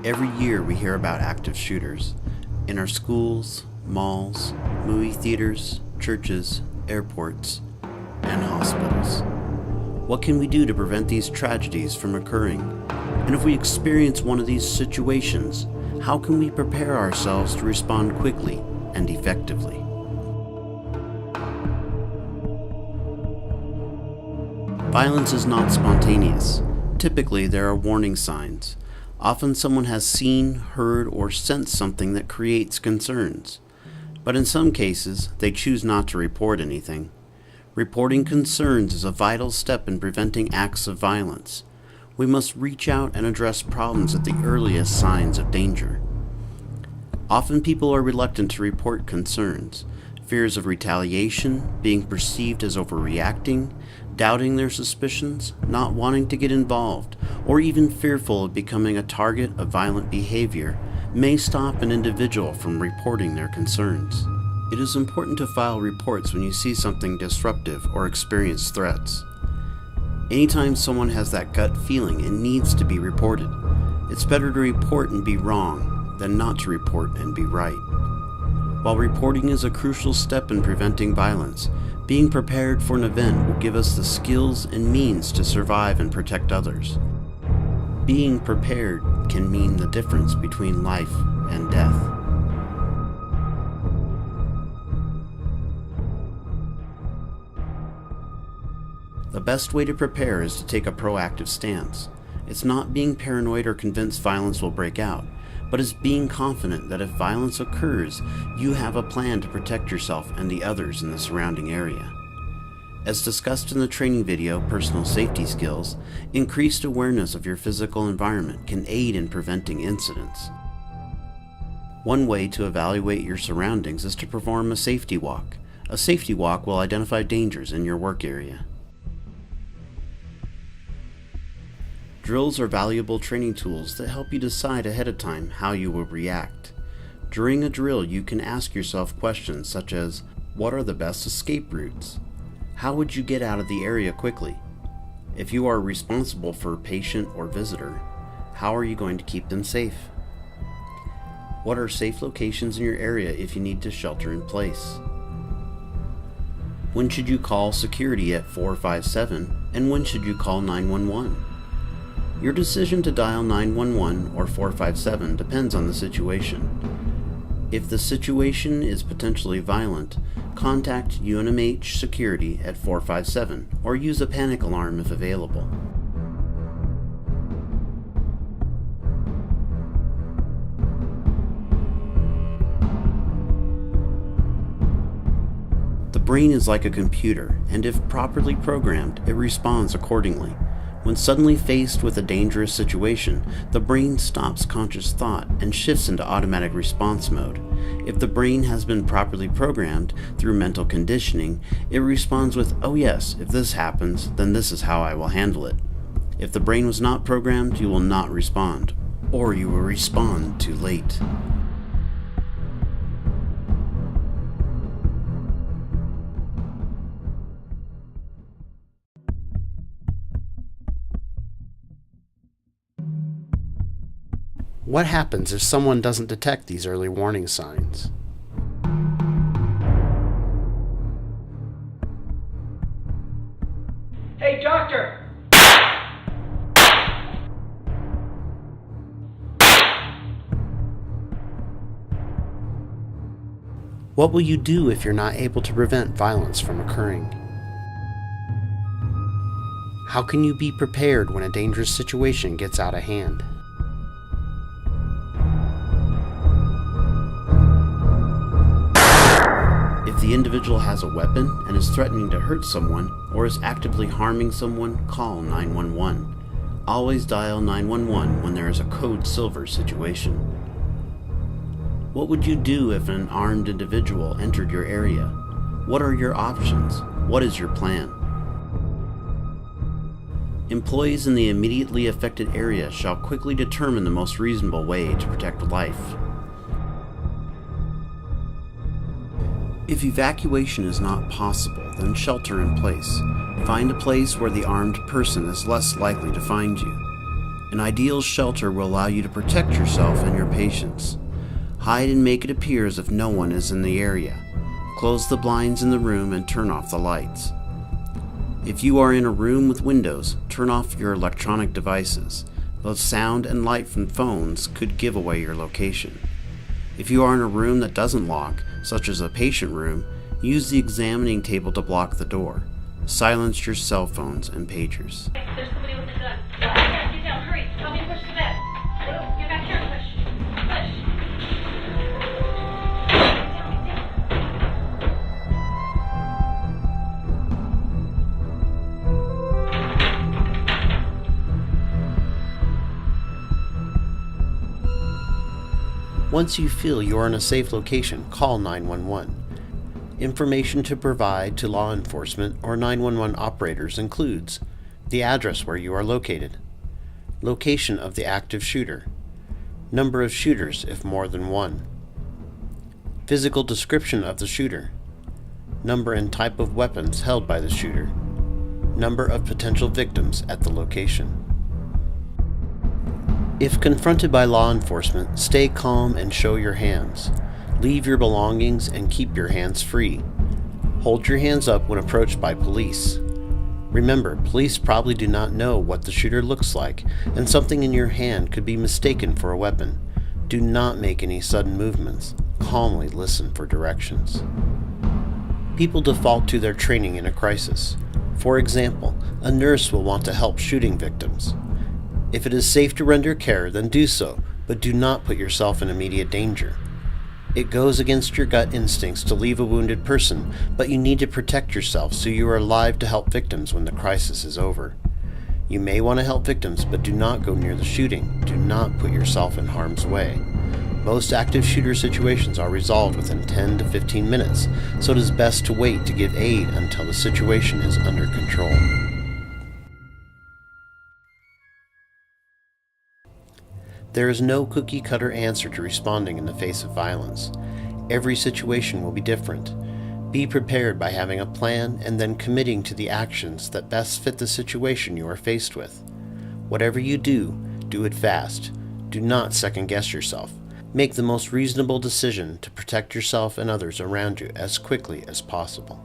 Every year we hear about active shooters in our schools, malls, movie theaters, churches, airports, and hospitals. What can we do to prevent these tragedies from occurring? And if we experience one of these situations, how can we prepare ourselves to respond quickly and effectively? Violence is not spontaneous. Typically, there are warning signs. Often someone has seen, heard, or sensed something that creates concerns. But in some cases, they choose not to report anything. Reporting concerns is a vital step in preventing acts of violence. We must reach out and address problems at the earliest signs of danger. Often people are reluctant to report concerns. Fears of retaliation, being perceived as overreacting, doubting their suspicions, not wanting to get involved, or even fearful of becoming a target of violent behavior may stop an individual from reporting their concerns. It is important to file reports when you see something disruptive or experience threats. Anytime someone has that gut feeling, it needs to be reported. It's better to report and be wrong than not to report and be right. While reporting is a crucial step in preventing violence, being prepared for an event will give us the skills and means to survive and protect others. Being prepared can mean the difference between life and death. The best way to prepare is to take a proactive stance. It's not being paranoid or convinced violence will break out, but it's being confident that if violence occurs, you have a plan to protect yourself and the others in the surrounding area. As discussed in the training video, Personal Safety Skills, increased awareness of your physical environment can aid in preventing incidents. One way to evaluate your surroundings is to perform a safety walk. A safety walk will identify dangers in your work area. Drills are valuable training tools that help you decide ahead of time how you will react. During a drill, you can ask yourself questions such as, what are the best escape routes? How would you get out of the area quickly? If you are responsible for a patient or visitor, how are you going to keep them safe? What are safe locations in your area if you need to shelter in place? When should you call security at 457 and when should you call 911? Your decision to dial 911 or 457 depends on the situation. If the situation is potentially violent, contact UNMH security at 457 or use a panic alarm if available. The brain is like a computer, and if properly programmed, it responds accordingly. When suddenly faced with a dangerous situation, the brain stops conscious thought and shifts into automatic response mode. If the brain has been properly programmed through mental conditioning, it responds with, oh yes, if this happens, then this is how I will handle it. If the brain was not programmed, you will not respond, or you will respond too late. What happens if someone doesn't detect these early warning signs? Hey, doctor! What will you do if you're not able to prevent violence from occurring? How can you be prepared when a dangerous situation gets out of hand? If the individual has a weapon and is threatening to hurt someone or is actively harming someone, call 911. Always dial 911 when there is a code silver situation. What would you do if an armed individual entered your area? What are your options? What is your plan? Employees in the immediately affected area shall quickly determine the most reasonable way to protect life. If evacuation is not possible, then shelter in place. Find a place where the armed person is less likely to find you. An ideal shelter will allow you to protect yourself and your patients. Hide and make it appear as if no one is in the area. Close the blinds in the room and turn off the lights. If you are in a room with windows, turn off your electronic devices. The sound and light from phones could give away your location. If you are in a room that doesn't lock, such as a patient room, use the examining table to block the door. Silence your cell phones and pagers. There's somebody with a gun. Get down, hurry. Tell me to push the bed. Get back here and push. Once you feel you are in a safe location, call 911. Information to provide to law enforcement or 911 operators includes the address where you are located, location of the active shooter, number of shooters if more than one, physical description of the shooter, number and type of weapons held by the shooter, number of potential victims at the location. If confronted by law enforcement, stay calm and show your hands. Leave your belongings and keep your hands free. Hold your hands up when approached by police. Remember, police probably do not know what the shooter looks like, and something in your hand could be mistaken for a weapon. Do not make any sudden movements. Calmly listen for directions. People default to their training in a crisis. For example, a nurse will want to help shooting victims. If it is safe to render care, then do so, but do not put yourself in immediate danger. It goes against your gut instincts to leave a wounded person, but you need to protect yourself so you are alive to help victims when the crisis is over. You may want to help victims, but do not go near the shooting. Do not put yourself in harm's way. Most active shooter situations are resolved within 10 to 15 minutes, so it is best to wait to give aid until the situation is under control. There is no cookie-cutter answer to responding in the face of violence. Every situation will be different. Be prepared by having a plan and then committing to the actions that best fit the situation you are faced with. Whatever you do, do it fast. Do not second-guess yourself. Make the most reasonable decision to protect yourself and others around you as quickly as possible.